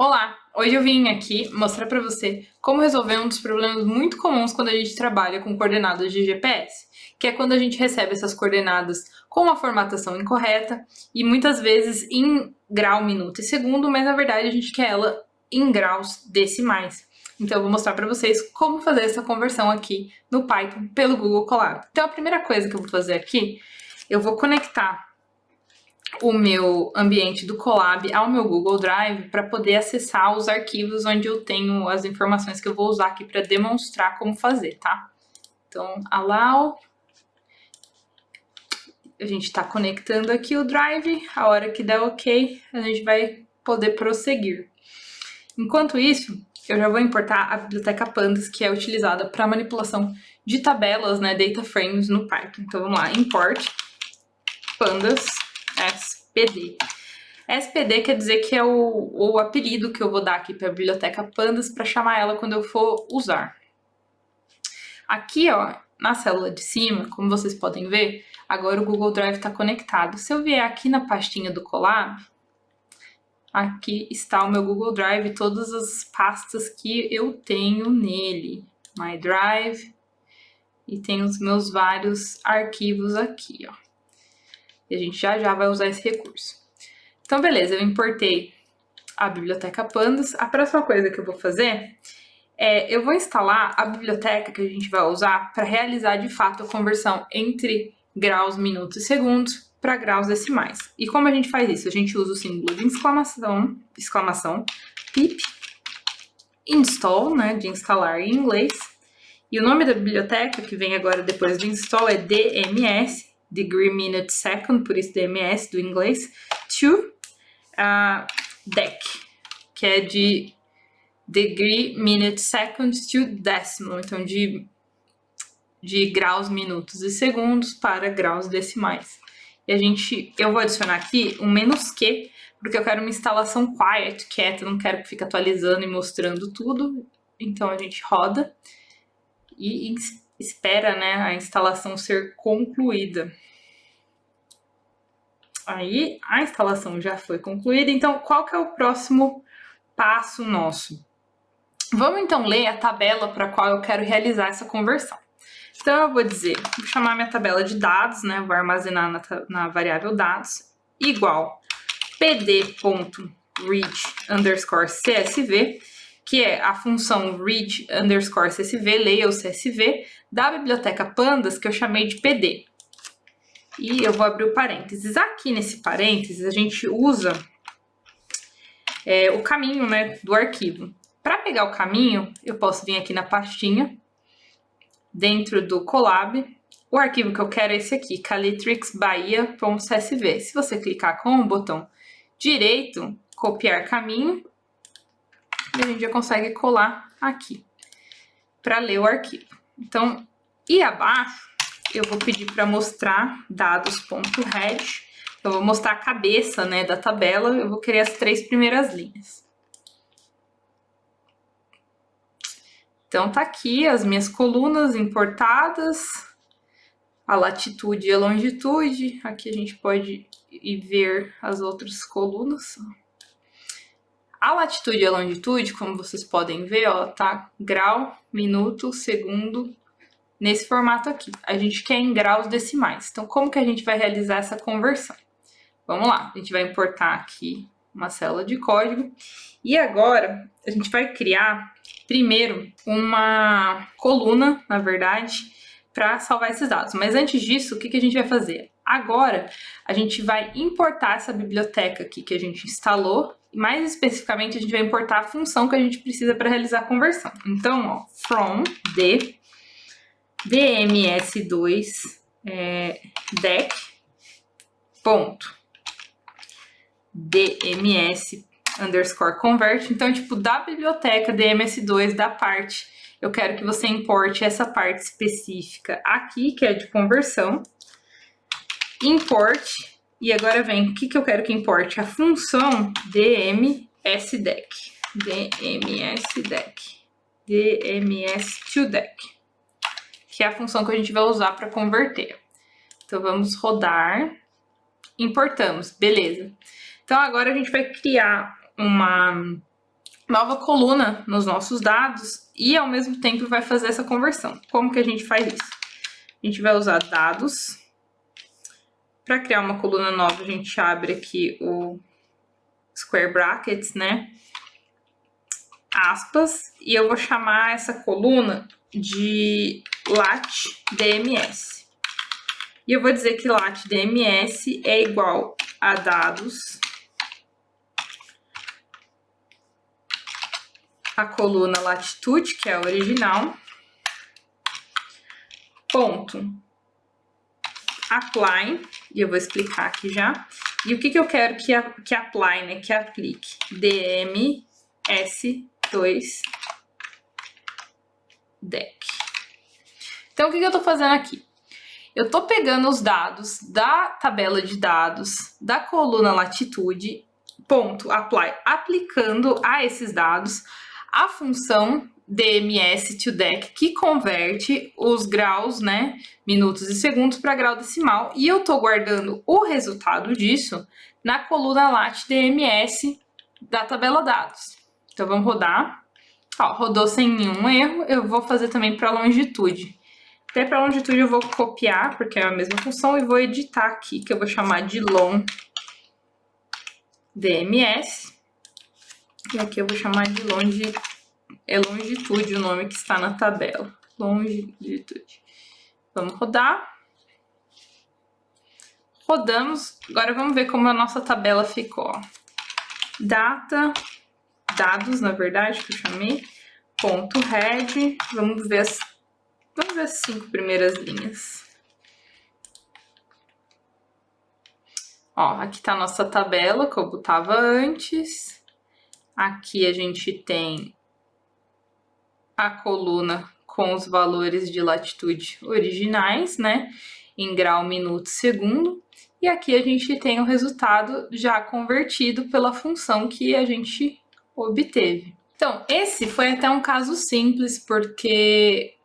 Olá! Hoje eu vim aqui mostrar para você como resolver um dos problemas muito comuns quando a gente trabalha com coordenadas de GPS, que é quando a gente recebe essas coordenadas com uma formatação incorreta e muitas vezes em grau, minuto e segundo, mas na verdade a gente quer ela em graus decimais. Então eu vou mostrar para vocês como fazer essa conversão aqui no Python pelo Google Colab. Então a primeira coisa que eu vou fazer aqui, eu vou conectar o meu ambiente do Colab ao meu Google Drive para poder acessar os arquivos onde eu tenho as informações que eu vou usar aqui para demonstrar como fazer, tá? Então, allow, a gente está conectando aqui o Drive, a hora que der OK, a gente vai poder prosseguir. Enquanto isso, eu já vou importar a biblioteca Pandas, que é utilizada para manipulação de tabelas, né, data frames no Python. Então vamos lá, import pandas SPD. SPD quer dizer que é o apelido que eu vou dar aqui para a biblioteca Pandas para chamar ela quando eu for usar. Aqui, ó, na célula de cima, como vocês podem ver, agora o Google Drive está conectado. Se eu vier aqui na pastinha do Colab, aqui está o meu Google Drive, todas as pastas que eu tenho nele. My Drive, e tem os meus vários arquivos aqui, ó. E a gente já vai usar esse recurso. Então, beleza, eu importei a biblioteca Pandas. A próxima coisa que eu vou fazer é, eu vou instalar a biblioteca que a gente vai usar para realizar de fato a conversão entre graus, minutos e segundos para graus decimais. E como a gente faz isso? A gente usa o símbolo de exclamação, pip, install, né, de instalar em inglês. E o nome da biblioteca, que vem agora depois de install, é DMS, Degree Minute Second, por isso DMS do inglês, to DEC, que é de Degree Minute Seconds to Decimal, então de graus, minutos e segundos para graus decimais. E eu vou adicionar aqui um "-q", porque eu quero uma instalação quieta, não quero que fique atualizando e mostrando tudo. Então a gente roda e espera, né, a instalação ser concluída. Aí a instalação já foi concluída, então qual que é o próximo passo nosso? Vamos então ler a tabela para a qual eu quero realizar essa conversão. Então eu vou chamar minha tabela de dados, né? Vou armazenar na variável dados, igual pd.read_csv, que é a função read_csv, leia o CSV, da biblioteca Pandas, que eu chamei de pd. E eu vou abrir o parênteses. Aqui nesse parênteses a gente usa o caminho, né, do arquivo. Para pegar o caminho, eu posso vir aqui na pastinha, dentro do Colab. O arquivo que eu quero é esse aqui, calitrixbahia.csv. Se você clicar com o botão direito, copiar caminho, e a gente já consegue colar aqui, para ler o arquivo. Então, e abaixo, eu vou pedir para mostrar dados.head. Eu vou mostrar a cabeça, né, da tabela, eu vou querer as 3 primeiras linhas. Então tá aqui as minhas colunas importadas, a latitude e a longitude. Aqui a gente pode ir ver as outras colunas. A latitude e a longitude, como vocês podem ver, ó, tá grau, minuto, segundo, nesse formato aqui. A gente quer em graus decimais. Então como que a gente vai realizar essa conversão? Vamos lá, a gente vai importar aqui uma célula de código. E agora a gente vai criar primeiro uma coluna, na verdade, para salvar esses dados. Mas antes disso, o que a gente vai fazer? Agora a gente vai importar essa biblioteca aqui que a gente instalou. E mais especificamente, a gente vai importar a função que a gente precisa para realizar a conversão. Então, ó, from dms2 dec dms_convert. Então, tipo, da biblioteca dms2, da parte, eu quero que você importe essa parte específica aqui, que é de conversão. Import. E agora vem, o que eu quero que importe? A função dmsdec. dms2dec. Que é a função que a gente vai usar para converter. Então, vamos rodar. Importamos, beleza. Então, agora a gente vai criar uma nova coluna nos nossos dados e ao mesmo tempo vai fazer essa conversão. Como que a gente faz isso? A gente vai usar dados. Para criar uma coluna nova, a gente abre aqui o square brackets, né? Aspas, e eu vou chamar essa coluna de lat_dms. E eu vou dizer que lat_dms é igual a dados, a coluna latitude, que é a original, ponto apply, e eu vou explicar aqui já. E o que eu quero que apply, né, que aplique? DMS2 deck. Então, o que eu tô fazendo aqui? Eu tô pegando os dados da tabela de dados da coluna latitude, ponto apply, aplicando a esses dados a função DMS2Dec, que converte os graus, né, minutos e segundos para grau decimal, e eu tô guardando o resultado disso na coluna lat_dms da tabela dados. Então vamos rodar. Ó, rodou sem nenhum erro. Eu vou fazer também para longitude. Até para longitude eu vou copiar, porque é a mesma função, e vou editar aqui, que eu vou chamar de long DMS. E aqui eu vou chamar de longitude o nome que está na tabela. Longitude. Vamos rodar. Rodamos. Agora vamos ver como a nossa tabela ficou. Data, dados, na verdade, que eu chamei. Ponto head. Vamos ver as 5 primeiras linhas. Ó, aqui tá a nossa tabela, como estava antes. Aqui a gente tem a coluna com os valores de latitude originais, né? Em grau, minuto, segundo. E aqui a gente tem o resultado já convertido pela função que a gente obteve. Então, esse foi até um caso simples, porque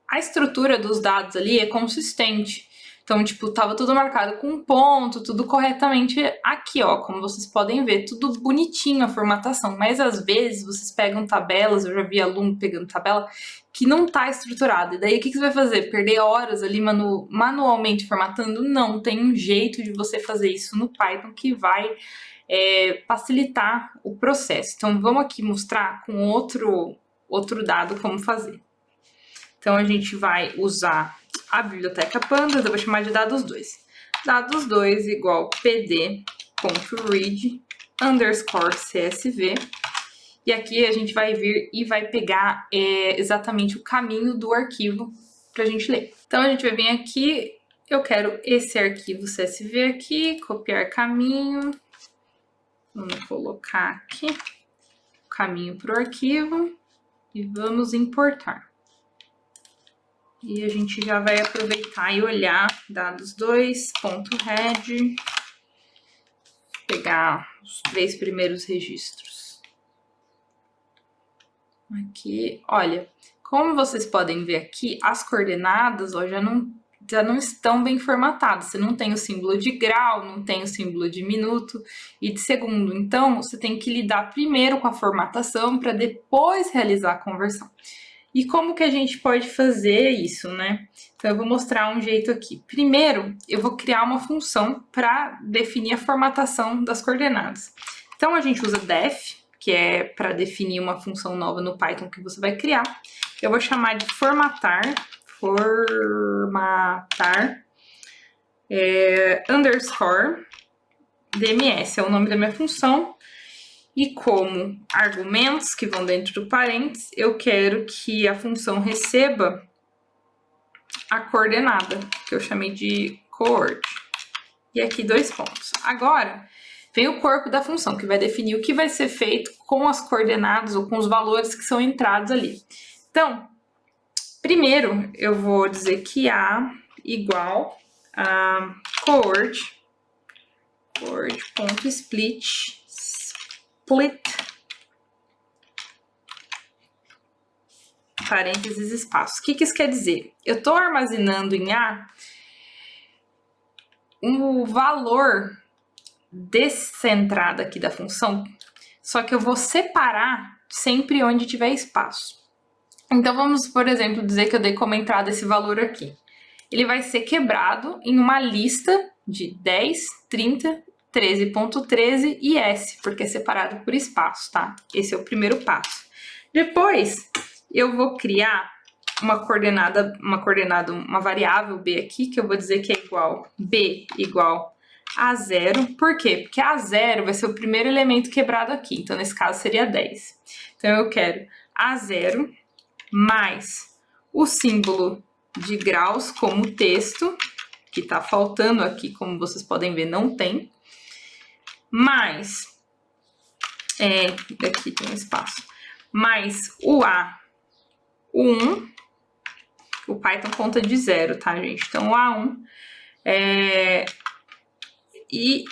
a estrutura dos dados ali é consistente. Então, tipo, tava tudo marcado com um ponto, tudo corretamente aqui, ó, como vocês podem ver, tudo bonitinho a formatação. Mas às vezes vocês pegam tabelas, eu já vi aluno pegando tabela que não tá estruturada. E daí o que você vai fazer? Perder horas ali manualmente formatando? Não, tem um jeito de você fazer isso no Python que vai facilitar o processo. Então vamos aqui mostrar com outro dado como fazer. Então a gente vai usar a biblioteca pandas, eu vou chamar de dados2. Dados2 igual pd.read_csv. E aqui a gente vai vir e vai pegar exatamente o caminho do arquivo para a gente ler. Então a gente vai vir aqui, eu quero esse arquivo CSV aqui, copiar caminho. Vamos colocar aqui o caminho para o arquivo e vamos importar. E a gente já vai aproveitar e olhar dados2.head, pegar os 3 primeiros registros. Aqui, olha, como vocês podem ver aqui, as coordenadas ó, já não estão bem formatadas. Você não tem o símbolo de grau, não tem o símbolo de minuto e de segundo. Então, você tem que lidar primeiro com a formatação para depois realizar a conversão. E como que a gente pode fazer isso, né? Então, eu vou mostrar um jeito aqui. Primeiro, eu vou criar uma função para definir a formatação das coordenadas. Então, a gente usa def, que é para definir uma função nova no Python que você vai criar. Eu vou chamar de formatar underscore DMS, é o nome da minha função. E como argumentos que vão dentro do parênteses, eu quero que a função receba a coordenada, que eu chamei de coord. E aqui 2 pontos. Agora, vem o corpo da função, que vai definir o que vai ser feito com as coordenadas ou com os valores que são entrados ali. Então, primeiro, eu vou dizer que A igual a coord.split parênteses, espaço. O que isso quer dizer? Eu estou armazenando em A o valor dessa entrada aqui da função só que eu vou separar sempre onde tiver espaço. Então, vamos, por exemplo, dizer que eu dei como entrada esse valor aqui. Ele vai ser quebrado em uma lista de 10, 30, 13.13 e S, porque é separado por espaço, tá? Esse é o primeiro passo. Depois, eu vou criar uma variável B aqui, que eu vou dizer que é igual B igual a 0. Por quê? Porque a 0 vai ser o primeiro elemento quebrado aqui. Então, nesse caso, seria 10. Então, eu quero a 0 mais o símbolo de graus como texto, que tá faltando aqui, como vocês podem ver, não tem. Mais, daqui tem um espaço, mais o A, o 1, o Python conta de 0, tá, gente? Então, o A1, e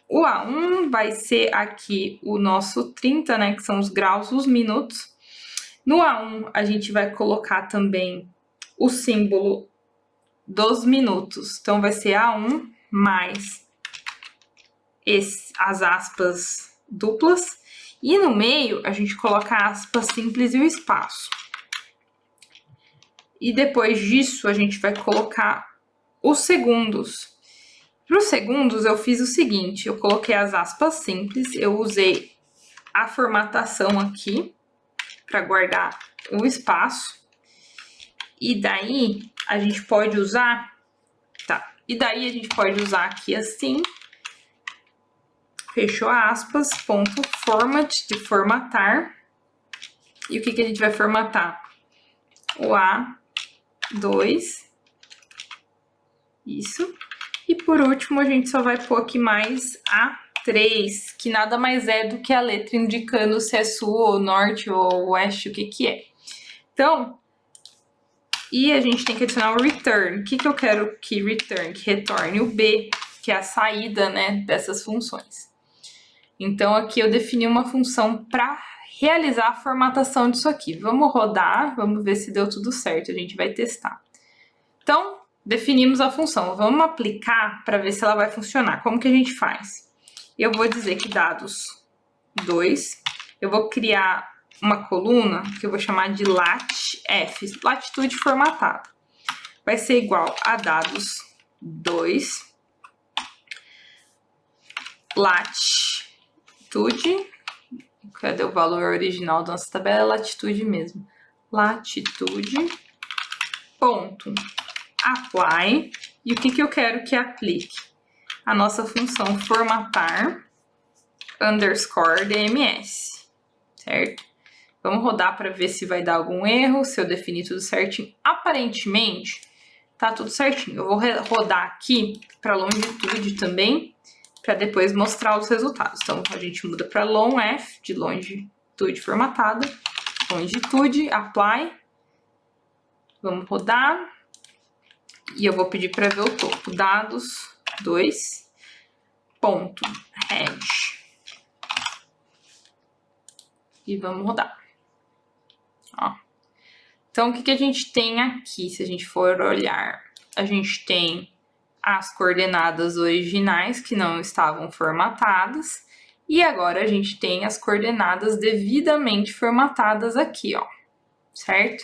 o A1 vai ser aqui o nosso 30, né, que são os graus, os minutos. No A1, a gente vai colocar também o símbolo dos minutos. Então, vai ser A1 mais as aspas duplas. E no meio, a gente coloca aspas simples e o espaço. E depois disso, a gente vai colocar os segundos. Para os segundos, eu fiz o seguinte. Eu coloquei as aspas simples. Eu usei a formatação aqui para guardar o espaço. E daí a gente pode usar, aqui assim, fechou aspas, ponto format, de formatar. E o que a gente vai formatar? O A2, isso. E por último, a gente só vai pôr aqui mais A3, que nada mais é do que a letra indicando se é sul, ou norte, ou oeste, o que é. Então, e a gente tem que adicionar o return. O que eu quero que return? Que retorne o B, que é a saída, né, dessas funções. Então, aqui eu defini uma função para realizar a formatação disso aqui. Vamos rodar, vamos ver se deu tudo certo, a gente vai testar. Então, definimos a função. Vamos aplicar para ver se ela vai funcionar. Como que a gente faz? Eu vou dizer que dados 2, eu vou criar uma coluna que eu vou chamar de lat_f, latitude formatada. Vai ser igual a dados 2, latitude, cadê o valor original da nossa tabela? É latitude mesmo. Latitude, ponto, apply. E o que eu quero que aplique? A nossa função formatar underscore DMS, certo? Vamos rodar para ver se vai dar algum erro, se eu definir tudo certinho. Aparentemente, tá tudo certinho. Eu vou rodar aqui para longitude também, para depois mostrar os resultados. Então, a gente muda para long_f, de longitude formatada, longitude, apply. Vamos rodar. E eu vou pedir para ver o topo. Dados 2, ponto, head. E vamos rodar. Ó. Então, o que a gente tem aqui, se a gente for olhar? A gente tem as coordenadas originais que não estavam formatadas, e agora a gente tem as coordenadas devidamente formatadas aqui, ó, certo?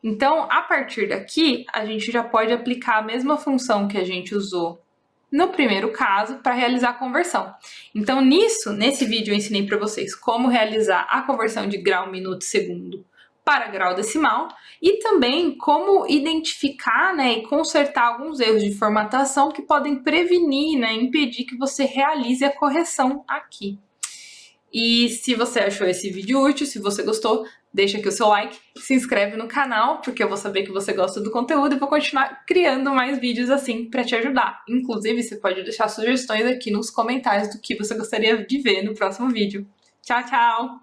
Então, a partir daqui, a gente já pode aplicar a mesma função que a gente usou no primeiro caso para realizar a conversão. Então, nesse vídeo eu ensinei para vocês como realizar a conversão de grau, minuto, segundo para grau decimal e também como identificar, né, e consertar alguns erros de formatação que podem prevenir, né, impedir que você realize a correção aqui. E se você achou esse vídeo útil, se você gostou, deixa aqui o seu like, se inscreve no canal, porque eu vou saber que você gosta do conteúdo e vou continuar criando mais vídeos assim para te ajudar. Inclusive, você pode deixar sugestões aqui nos comentários do que você gostaria de ver no próximo vídeo. Tchau, tchau!